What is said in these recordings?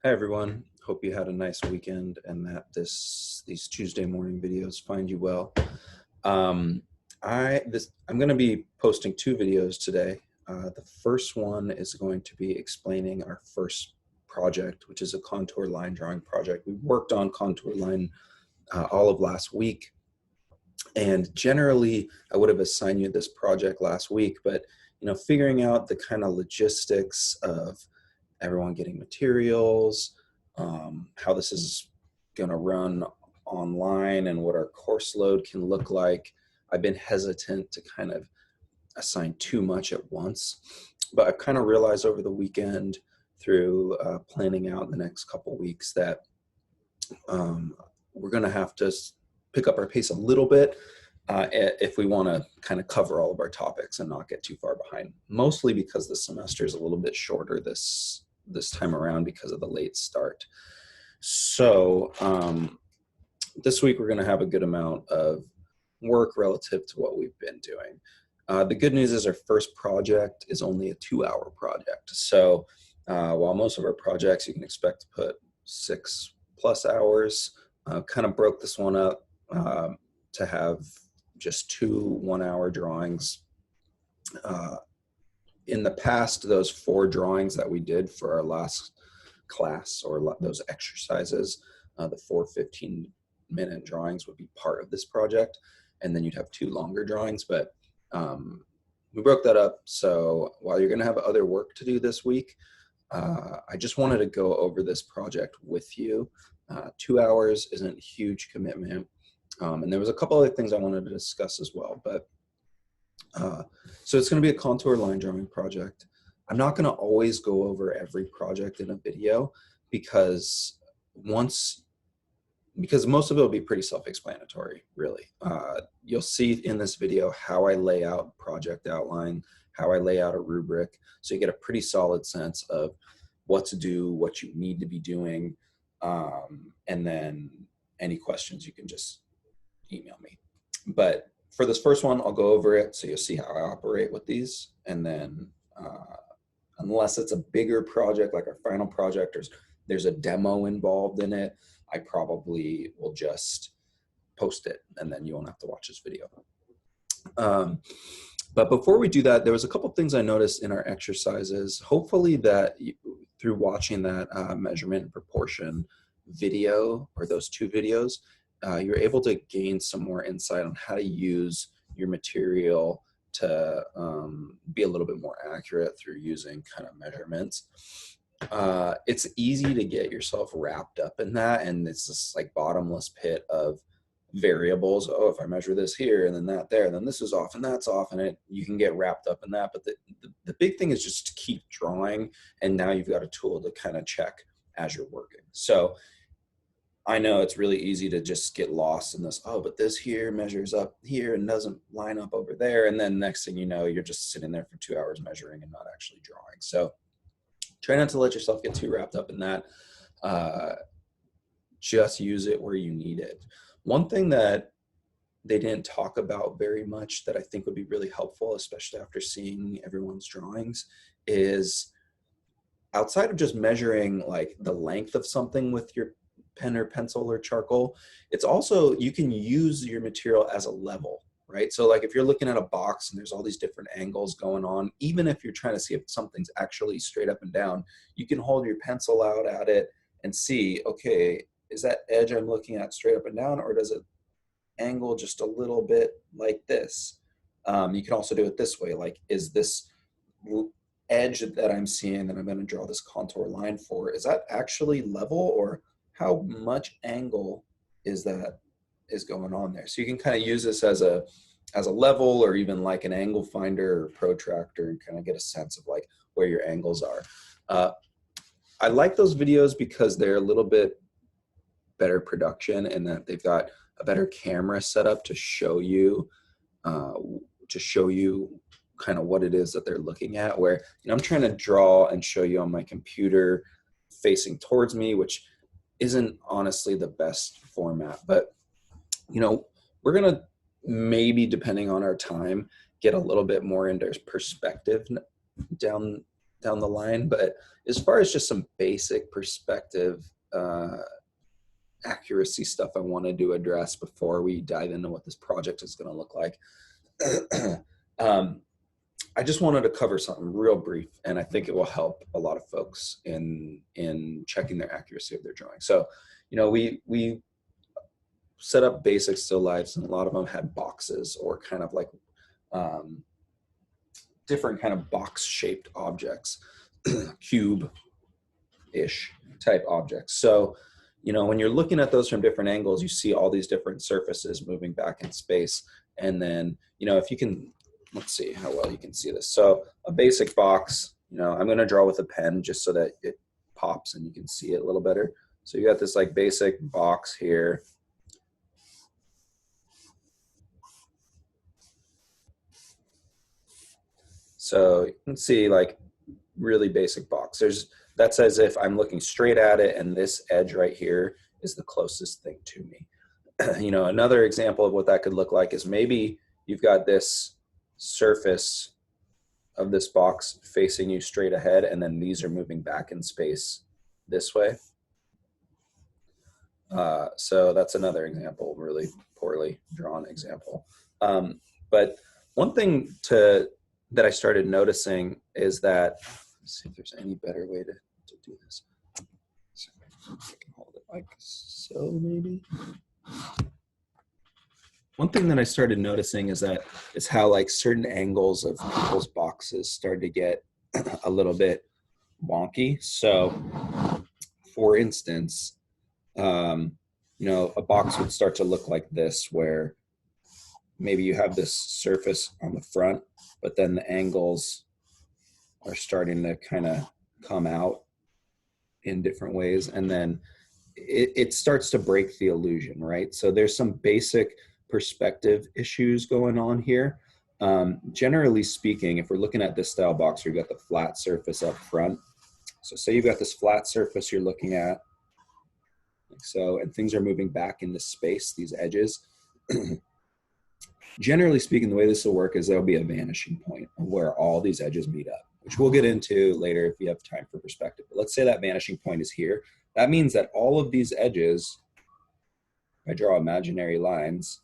Hi everyone. Hope you had a nice weekend and that these Tuesday morning videos find you well. Um, I'm going to be posting two videos today. The first one is going to be explaining our first project, which is a contour line drawing project. We worked on contour line all of last week, and generally I would have assigned you this project last week, but figuring out the kind of logistics of everyone getting materials, how this is going to run online, and what our course load can look like. I've been hesitant to kind of assign too much at once, but I've kind of realized over the weekend through planning out the next couple weeks that we're going to have to pick up our pace a little bit if we want to kind of cover all of our topics and not get too far behind, mostly because the semester is a little bit shorter this time around because of the late start. So this week we're going to have a good amount of work relative to what we've been doing. The good news is our first project is only a 2-hour project. So while most of our projects you can expect to put 6+ hours, kind of broke this one up to have just 2 1-hour drawings. In the past, those 4 drawings that we did for our last class, or those exercises, the 4 15-minute drawings would be part of this project, and then you'd have 2 longer drawings. But we broke that up, so while you're going to have other work to do this week, I just wanted to go over this project with you. 2 hours isn't a huge commitment, and there was a couple other things I wanted to discuss as well, but so it's going to be a contour line drawing project. I'm not going to always go over every project in a video because most of it will be pretty self-explanatory, really. You'll see in this video how I lay out project outline, how I lay out a rubric, so you get a pretty solid sense of what to do, what you need to be doing, and then any questions you can just email me. But for this first one, I'll go over it so you'll see how I operate with these, and then unless it's a bigger project like our final project, or there's a demo involved in it, I probably will just post it and then you won't have to watch this video. But before we do that, there was a couple things I noticed in our exercises. Hopefully that through watching that measurement and proportion video, or those 2 videos, you're able to gain some more insight on how to use your material to be a little bit more accurate through using kind of measurements. It's easy to get yourself wrapped up in that, and it's this like bottomless pit of variables. Oh, if I measure this here and then that there, then this is off and that's off, and you can get wrapped up in that. But the big thing is just to keep drawing, and now you've got a tool to kind of check as you're working. So I know it's really easy to just get lost in this, oh, but this here measures up here and doesn't line up over there. And then next thing you know, you're just sitting there for 2 hours measuring and not actually drawing. So try not to let yourself get too wrapped up in that. Just use it where you need it. One thing that they didn't talk about very much that I think would be really helpful, especially after seeing everyone's drawings, is outside of just measuring like the length of something with your pen or pencil or charcoal, it's also, you can use your material as a level, right? So like if you're looking at a box and there's all these different angles going on, even if you're trying to see if something's actually straight up and down, you can hold your pencil out at it and see, okay, is that edge I'm looking at straight up and down, or does it angle just a little bit like this? You can also do it this way, like, is this edge that I'm seeing that I'm going to draw this contour line for, is that actually level, or how much angle is going on there? So you can kind of use this as a level, or even like an angle finder or protractor, and kind of get a sense of like where your angles are. I like those videos because they're a little bit better production, and that they've got a better camera set up to show you kind of what it is that they're looking at, where I'm trying to draw and show you on my computer facing towards me, which isn't honestly the best format. But we're gonna, maybe depending on our time, get a little bit more into perspective down down the line. But as far as just some basic perspective accuracy stuff I wanted to address before we dive into what this project is going to look like. I just wanted to cover something real brief, and I think it will help a lot of folks in checking their accuracy of their drawing. So, you know, we set up basic still lifes, and a lot of them had boxes or kind of like different kind of box-shaped objects, cube-ish type objects. So, you know, when you're looking at those from different angles, you see all these different surfaces moving back in space. And then, you know, if you can, let's see how well you can see this. So a basic box, you know, I'm going to draw with a pen just so that it pops and you can see it a little better. So you got this like basic box here. So you can see like really basic box. That's as if I'm looking straight at it, and this edge right here is the closest thing to me. You know, another example of what that could look like is maybe you've got this surface of this box facing you straight ahead, and then these are moving back in space this way. So that's another example, really poorly drawn example. But one thing that I started noticing is that, let's see if there's any better way to do this. So I can hold it like so, maybe. One thing that I started noticing is how like certain angles of people's boxes started to get a little bit wonky. So, for instance, you know, a box would start to look like this, where maybe you have this surface on the front, but then the angles are starting to kind of come out in different ways. And then it starts to break the illusion, right? So there's some basic perspective issues going on here. Generally speaking, if we're looking at this style box, you've got the flat surface up front. So say you've got this flat surface you're looking at, like so, and things are moving back into space, these edges. Generally speaking, the way this will work is there'll be a vanishing point where all these edges meet up, which we'll get into later if you have time for perspective. But let's say that vanishing point is here. That means that all of these edges, if I draw imaginary lines,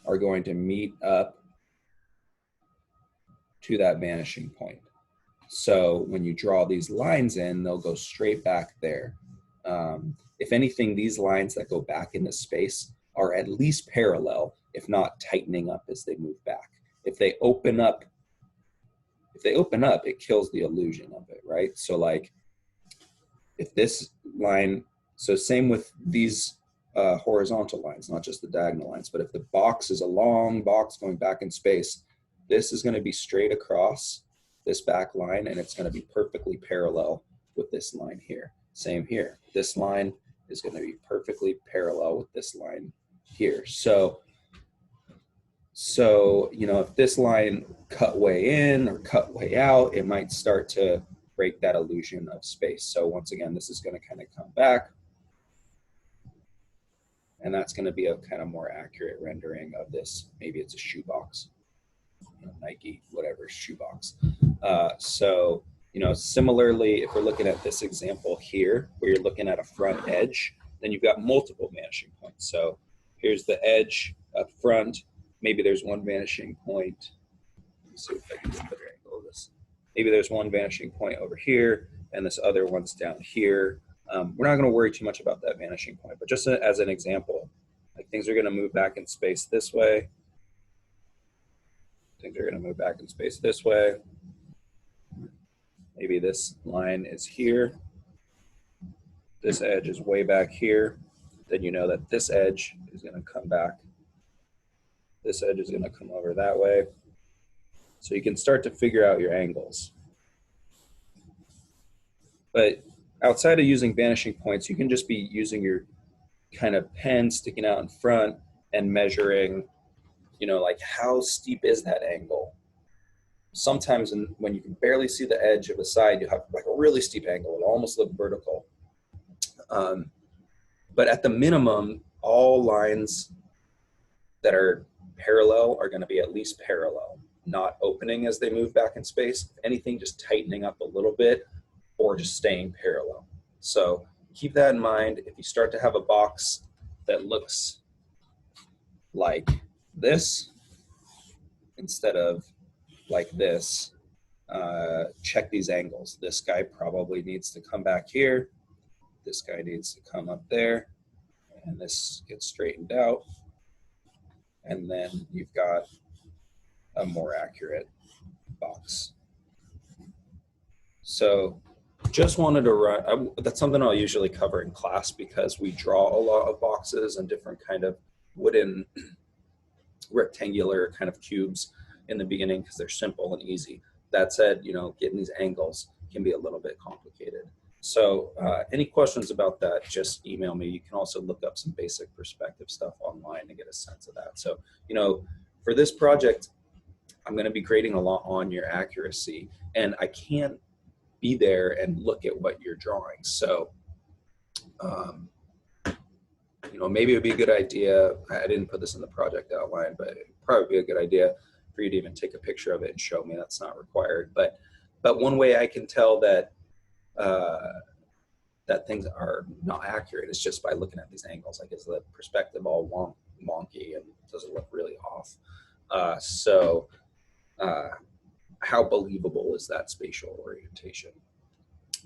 are going to meet up to that vanishing point. So when you draw these lines in, they'll go straight back there. If anything, these lines that go back into space are at least parallel, if not tightening up as they move back. If they open up, it kills the illusion of it, right? So like, if this line, so same with these horizontal lines, not just the diagonal lines, but if the box is a long box going back in space, this is going to be straight across this back line, and it's going to be perfectly parallel with this line here. Same here. This line is going to be perfectly parallel with this line here. So you know, if this line cut way in or cut way out, it might start to break that illusion of space. So once again, this is going to kind of come back, and that's going to be a kind of more accurate rendering of this. Maybe it's a shoebox, you know, Nike, whatever, shoebox. So, you know, similarly, if we're looking at this example here, where you're looking at a front edge, then you've got multiple vanishing points. So here's the edge up front. Maybe there's one vanishing point. Let's see if I can get a better angle of this. Maybe there's one vanishing point over here, and this other one's down here. We're not going to worry too much about that vanishing point, but just as an example, like things are going to move back in space this way. Things are going to move back in space this way. Maybe this line is here. This edge is way back here. Then you know that this edge is going to come back. This edge is going to come over that way. So you can start to figure out your angles. But outside of using vanishing points, you can just be using your kind of pen sticking out in front and measuring, you know, like how steep is that angle? Sometimes when you can barely see the edge of a side, you have like a really steep angle. It'll almost look vertical. But at the minimum, all lines that are parallel are going to be at least parallel. not opening as they move back in space. If anything, just tightening up a little bit or just staying parallel. So keep that in mind. If you start to have a box that looks like this instead of like this, check these angles. This guy probably needs to come back here. This guy needs to come up there, and this gets straightened out. And then you've got a more accurate box. So just wanted to run, that's something I'll usually cover in class because we draw a lot of boxes and different kind of wooden rectangular kind of cubes in the beginning because they're simple and easy. That said, you know, getting these angles can be a little bit complicated. So any questions about that, just email me. You can also look up some basic perspective stuff online to get a sense of that. So, you know, for this project, I'm going to be grading a lot on your accuracy, and I can't be there and look at what you're drawing. So, you know, maybe it would be a good idea, I didn't put this in the project outline, but it'd probably be a good idea for you to even take a picture of it and show me. That's not required. But one way I can tell that that things are not accurate is just by looking at these angles. Like, is the perspective all wonky and does it look really off? How believable is that spatial orientation?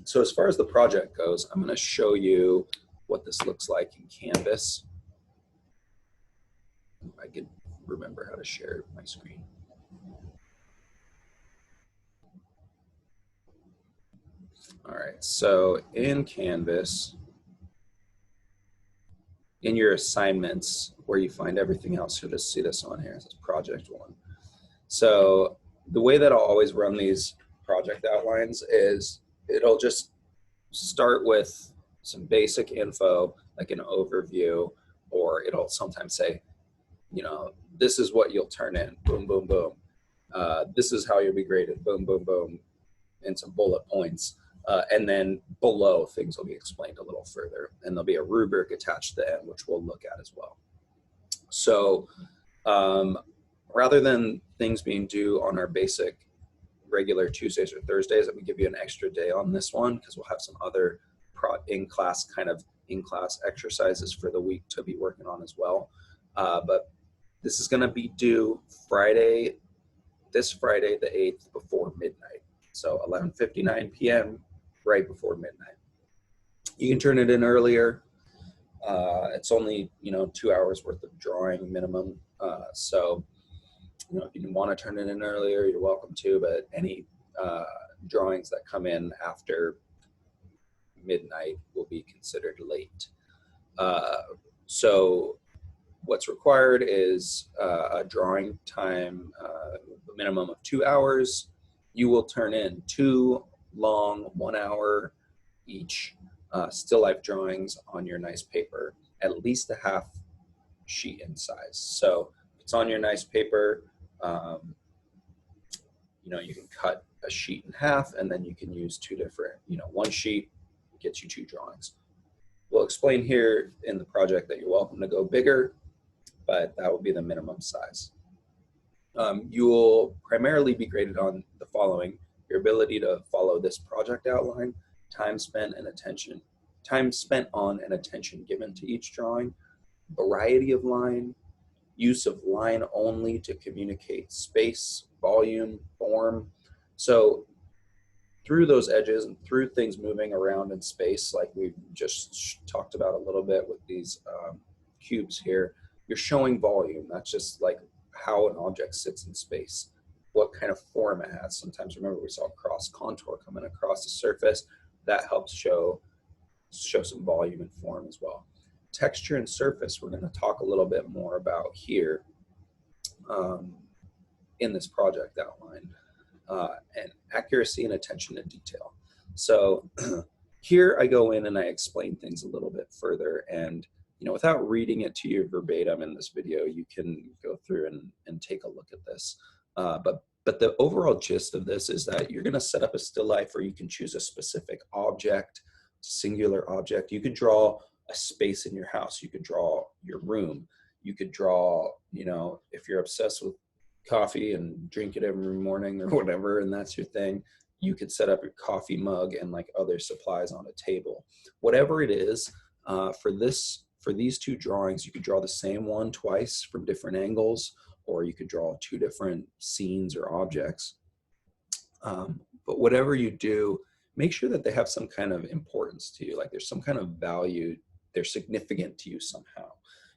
So as far as the project goes, I'm going to show you what this looks like in Canvas. If I could remember how to share my screen. All right, so in Canvas, in your assignments where you find everything else, you'll just see this on here. This is project one. So the way that I'll always run these project outlines is it'll just start with some basic info, like an overview, or it'll sometimes say, you know, this is what you'll turn in, boom, boom, boom. This is how you'll be graded, boom, boom, boom, and some bullet points. And then below, things will be explained a little further, and there'll be a rubric attached to the end, which we'll look at as well. So rather than things being due on our basic regular Tuesdays or Thursdays, I'm gonna give you an extra day on this one because we'll have some other in-class exercises for the week to be working on as well. But this is gonna be due Friday, this Friday the 8th before midnight. So 11:59 p.m. right before midnight. You can turn it in earlier. It's only, you know, 2 hours worth of drawing minimum. So, you know, if you want to turn it in earlier, you're welcome to, but any drawings that come in after midnight will be considered late. So what's required is a drawing time, a minimum of 2 hours. You will turn in 2 long 1 hour each still life drawings on your nice paper, at least a half sheet in size. So if it's on your nice paper, you know, you can cut a sheet in half and then you can use 2 different, you know, 1 sheet gets you 2 drawings. We'll explain here in the project that you're welcome to go bigger, but that will be the minimum size. You will primarily be graded on the following: your ability to follow this project outline, time spent on and attention given to each drawing, variety of line, use of line only to communicate space, volume, form. So through those edges and through things moving around in space, like we just talked about a little bit with these cubes here, you're showing volume. That's just like how an object sits in space, what kind of form it has. Sometimes, remember, we saw cross contour coming across the surface. That helps show some volume and form as well. Texture and surface, we're going to talk a little bit more about here in this project outline. And accuracy and attention to detail. So here I go in and I explain things a little bit further, and you know, without reading it to you verbatim in this video, you can go through and take a look at this. But the overall gist of this is that you're going to set up a still life, or you can choose a specific object, singular object. You could draw a space in your house. You could draw your room. You could draw, you know, if you're obsessed with coffee and drink it every morning or whatever, and that's your thing, you could set up your coffee mug and like other supplies on a table. Whatever it is, for these two drawings, you could draw the same one twice from different angles, or you could draw two different scenes or objects. But whatever you do, make sure that they have some kind of importance to you, like there's some kind of value, they're significant to you somehow.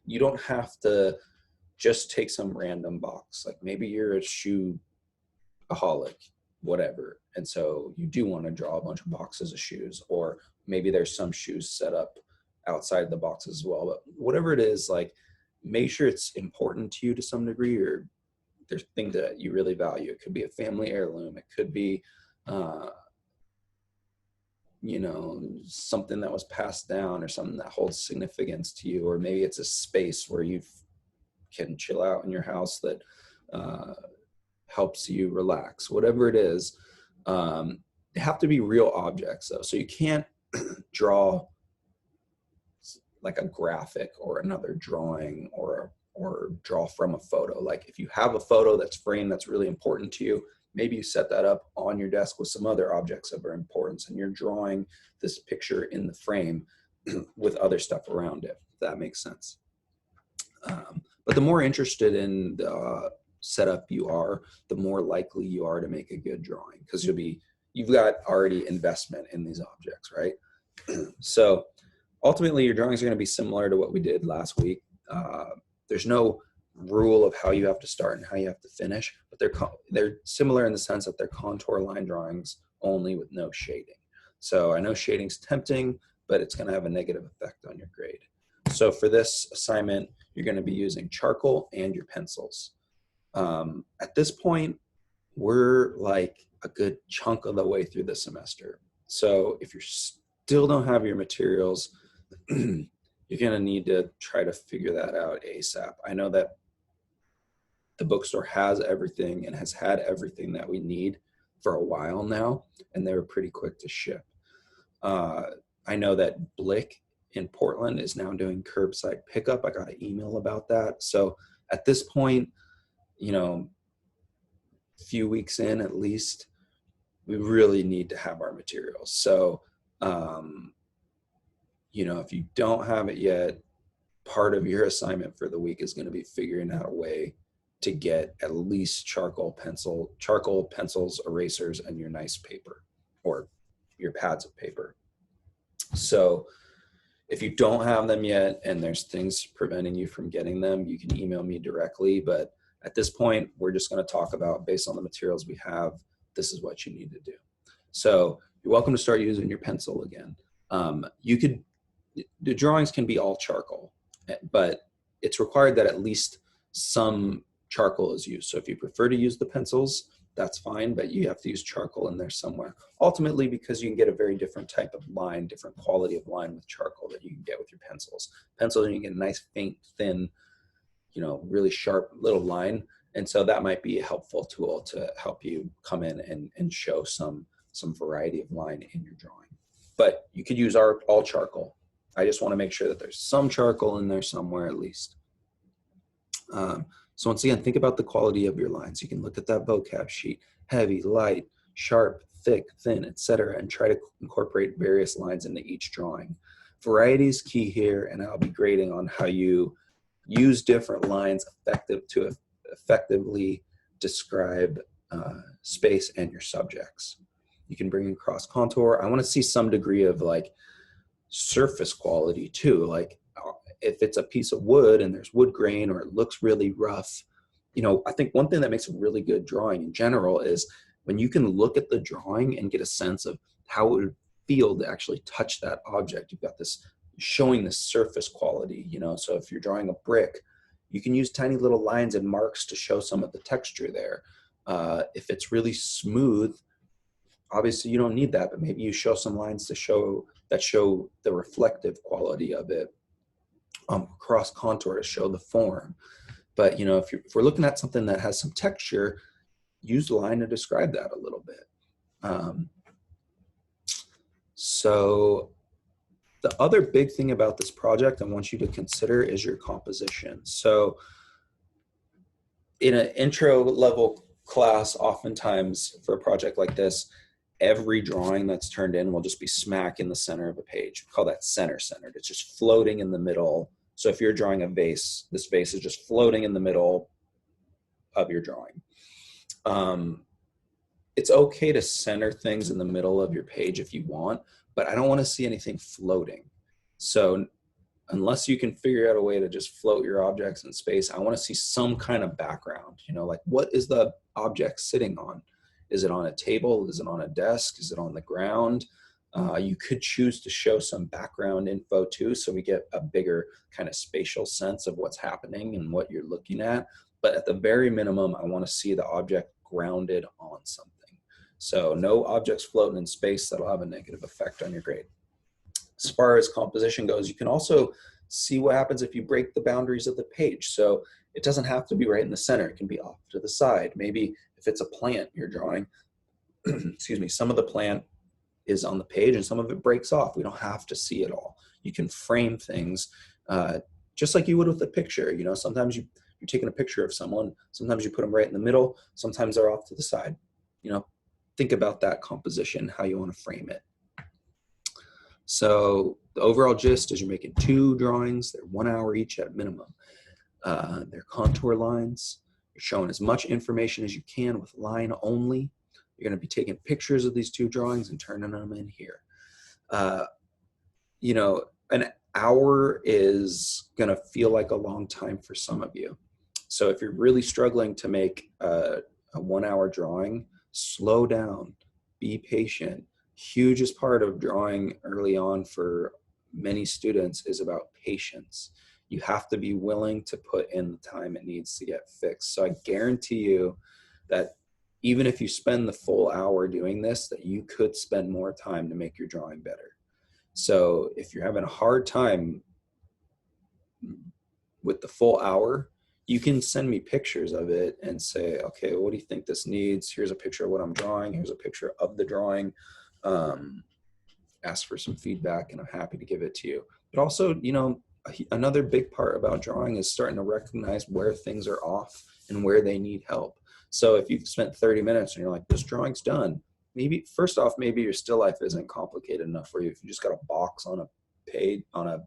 You don't have to just take some random box. Like maybe you're a shoe-aholic, whatever, and so you do want to draw a bunch of boxes of shoes, or maybe there's some shoes set up outside the box as well. But whatever it is, like make sure it's important to you to some degree, or there's things that you really value. It could be a family heirloom. It could be, you know, something that was passed down, or something that holds significance to you, or maybe it's a space where you can chill out in your house that helps you relax. Whatever it is, they have to be real objects though. So you can't draw like a graphic or another drawing, or draw from a photo. Like if you have a photo that's framed that's really important to you, maybe you set that up on your desk with some other objects of importance, and you're drawing this picture in the frame with other stuff around it, if that makes sense. But the more interested in the setup you are, the more likely you are to make a good drawing, because you've got already investment in these objects, right? So ultimately your drawings are going to be similar to what we did last week. There's no rule of how you have to start and how you have to finish, but they're similar in the sense that they're contour line drawings only with no shading. So I know shading's tempting, but it's going to have a negative effect on your grade. So for this assignment, you're going to be using charcoal and your pencils. At this point, we're like a good chunk of the way through the semester. So if you still don't have your materials, you're going to need to try to figure that out ASAP. I know that the bookstore has everything and has had everything that we need for a while now, and they were pretty quick to ship. I know that Blick in Portland is now doing curbside pickup. I got an email about that. So at this point, you know, a few weeks in at least, we really need to have our materials. So, you know, if you don't have it yet, part of your assignment for the week is going to be figuring out a way to get at least charcoal, pencils, erasers, and your nice paper, or your pads of paper. So if you don't have them yet and there's things preventing you from getting them, you can email me directly. But at this point, we're just going to talk about, based on the materials we have, this is what you need to do. So you're welcome to start using your pencil again. The drawings can be all charcoal, but it's required that at least some charcoal is used. So if you prefer to use the pencils, that's fine, but you have to use charcoal in there somewhere. Ultimately, because you can get a very different type of line, different quality of line with charcoal that you can get with your pencils. Pencils, you can get a nice, faint, thin, you know, really sharp little line. And so that might be a helpful tool to help you come in and show some variety of line in your drawing. But you could use all charcoal. I just want to make sure that there's some charcoal in there somewhere at least. So once again, think about the quality of your lines. You can look at that vocab sheet: heavy, light, sharp, thick, thin, etc., and try to incorporate various lines into each drawing. Variety is key here, and I'll be grading on how you use different lines to effectively describe space and your subjects. You can bring in cross contour. I want to see some degree of like surface quality too. Like if it's a piece of wood and there's wood grain, or it looks really rough, you know, I think one thing that makes a really good drawing in general is when you can look at the drawing and get a sense of how it would feel to actually touch that object. You've got this showing the surface quality, you know. So if you're drawing a brick, you can use tiny little lines and marks to show some of the texture there. If it's really smooth, obviously you don't need that, but maybe you show some lines to show the reflective quality of it. Cross contour to show the form. But you know, if we're looking at something that has some texture, use the line to describe that a little bit. So the other big thing about this project I want you to consider is your composition. So in an intro level class, oftentimes for a project like this, every drawing that's turned in will just be smack in the center of a page. We call that center-centered. It's just floating in the middle. So if you're drawing a vase, this vase is just floating in the middle of your drawing. It's okay to center things in the middle of your page if you want, but I don't want to see anything floating. So unless you can figure out a way to just float your objects in space, I want to see some kind of background, you know, like what is the object sitting on? Is it on a table? Is it on a desk? Is it on the ground? You could choose to show some background info too, so we get a bigger kind of spatial sense of what's happening and what you're looking at. But at the very minimum, I want to see the object grounded on something. So no objects floating in space, that'll have a negative effect on your grade. As far as composition goes, you can also see what happens if you break the boundaries of the page. So it doesn't have to be right in the center. It can be off to the side. Maybe if it's a plant you're drawing, excuse me, some of the plant is on the page and some of it breaks off. We don't have to see it all. You can frame things just like you would with a picture. You know, sometimes you're taking a picture of someone, sometimes you put them right in the middle, sometimes they're off to the side. You know, think about that composition, how you want to frame it. So the overall gist is you're making 2 drawings. They're 1 hour each at minimum. They're contour lines. You're showing as much information as you can with line only. You're going to be taking pictures of these 2 drawings and turning them in here. You know, an hour is going to feel like a long time for some of you. So if you're really struggling to make a 1 hour drawing, slow down, be patient. Hugest part of drawing early on for many students is about patience. You have to be willing to put in the time it needs to get fixed. So I guarantee you that even if you spend the full hour doing this, that you could spend more time to make your drawing better. So if you're having a hard time with the full hour, you can send me pictures of it and say, okay, well, what do you think this needs? Here's a picture of what I'm drawing. Here's a picture of the drawing. Ask for some feedback and I'm happy to give it to you. But also, you know, another big part about drawing is starting to recognize where things are off and where they need help. So if you've spent 30 minutes and you're like, this drawing's done, maybe first off, maybe your still life isn't complicated enough for you. If you just got a box on a page, on a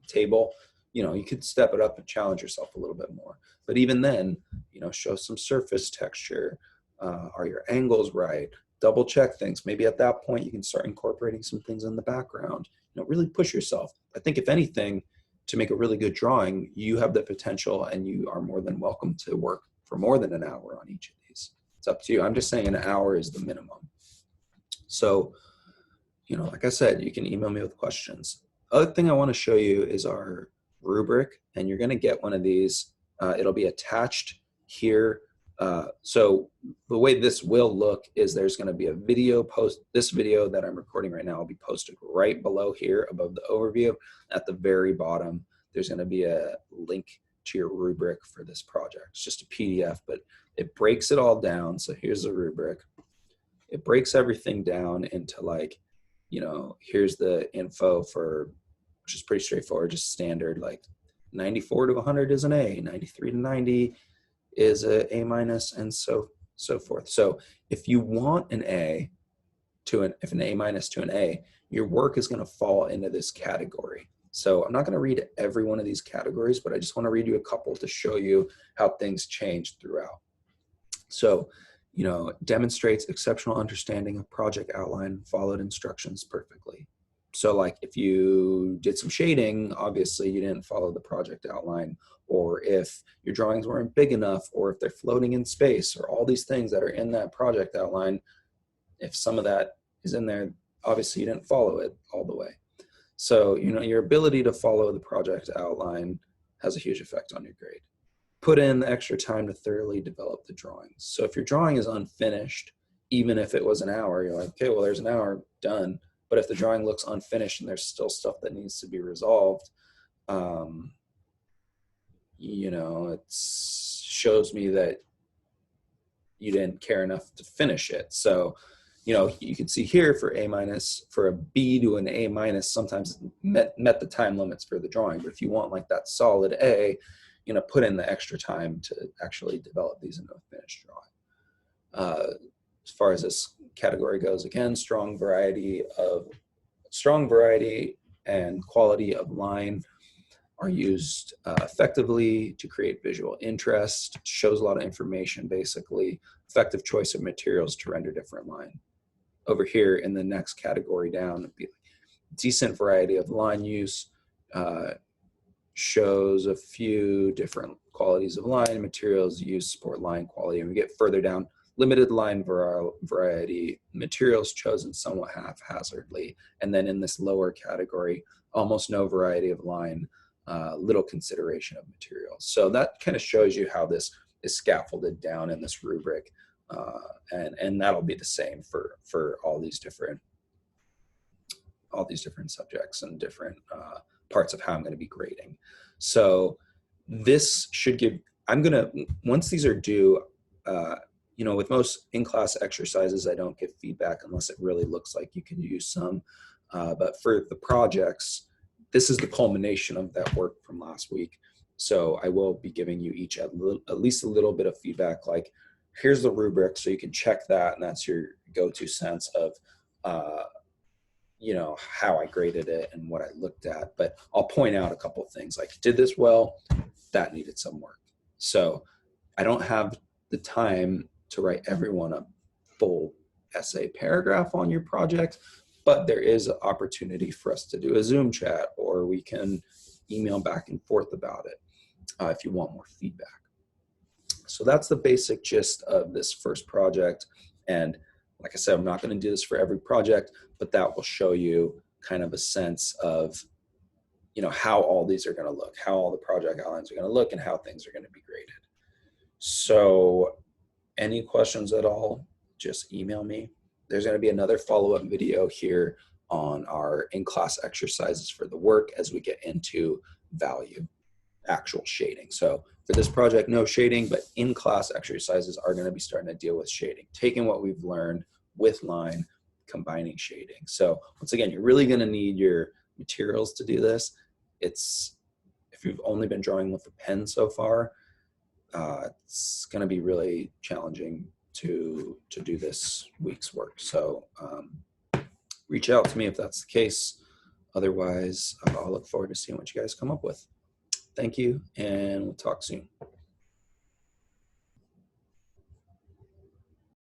table, you know, you could step it up and challenge yourself a little bit more. But even then, you know, show some surface texture. Are your angles right? Double check things. Maybe at that point you can start incorporating some things in the background. You know, really push yourself. I think if anything, to make a really good drawing, you have the potential and you are more than welcome to work for more than an hour on each of these. It's up to you. I'm just saying an hour is the minimum. So, you know, like I said, you can email me with questions. Other thing I want to show you is our rubric, and you're going to get one of these. It'll be attached here. So the way this will look is there's going to be a video post. This video that I'm recording right now will be posted right below here above the overview. At the very bottom, there's going to be a link to your rubric for this project. It's just a PDF, but it breaks it all down. So here's the rubric. It breaks everything down into, like, you know, here's the info for, which is pretty straightforward, just standard, like 94 to 100 is an A, 93 to 90 is a A minus, and so forth. So if you want an A to if an A minus to an A, your work is going to fall into this category. So I'm not going to read every one of these categories, but I just want to read you a couple to show you how things change throughout. So, you know, demonstrates exceptional understanding of project outline, followed instructions perfectly. So like if you did some shading, obviously you didn't follow the project outline, or if your drawings weren't big enough, or if they're floating in space, or all these things that are in that project outline, if some of that is in there, obviously you didn't follow it all the way. So, you know, your ability to follow the project outline has a huge effect on your grade. Put in the extra time to thoroughly develop the drawings. So if your drawing is unfinished, even if it was an hour, you're like, okay, well, there's an hour, done. But if the drawing looks unfinished and there's still stuff that needs to be resolved, you know, it shows me that you didn't care enough to finish it. So, you know, you can see here for A minus, for a B to an A minus, sometimes met the time limits for the drawing. But if you want like that solid A, put in the extra time to actually develop these into a finished drawing. As far as this category goes, again, strong variety and quality of line are used effectively to create visual interest, shows a lot of information basically, effective choice of materials to render different line. Over here in the next category down, it'd be decent variety of line use, shows a few different qualities of line, materials used support line quality, and we get further down, limited line variety, materials chosen somewhat haphazardly, and then in this lower category, almost no variety of line, little consideration of materials. So that kind of shows you how this is scaffolded down in this rubric, and that'll be the same for all these different subjects and different parts of how I'm going to be grading. So this should give, once these are due, with most in-class exercises, I don't give feedback unless it really looks like you can use some. But for the projects, this is the culmination of that work from last week. So I will be giving you each at least a little bit of feedback, like here's the rubric, so you can check that, and that's your go-to sense of how I graded it and what I looked at. But I'll point out a couple of things, like did this well, that needed some work. So I don't have the time to write everyone a full essay paragraph on your project, but there is an opportunity for us to do a Zoom chat, or we can email back and forth about it if you want more feedback. So that's the basic gist of this first project. And like I said, I'm not going to do this for every project, but that will show you kind of a sense of, how all these are going to look, how all the project outlines are going to look, and how things are going to be graded. So any questions at all, just email me. There's going to be another follow-up video here on our in-class exercises for the work as we get into value, actual shading. So for this project, no shading, but in-class exercises are going to be starting to deal with shading, taking what we've learned with line, combining shading. So once again, you're really going to need your materials to do this. If you've only been drawing with a pen so far, it's going to be really challenging to do this week's work. So reach out to me if that's the case. Otherwise, I'll look forward to seeing what you guys come up with. Thank you, and we'll talk soon.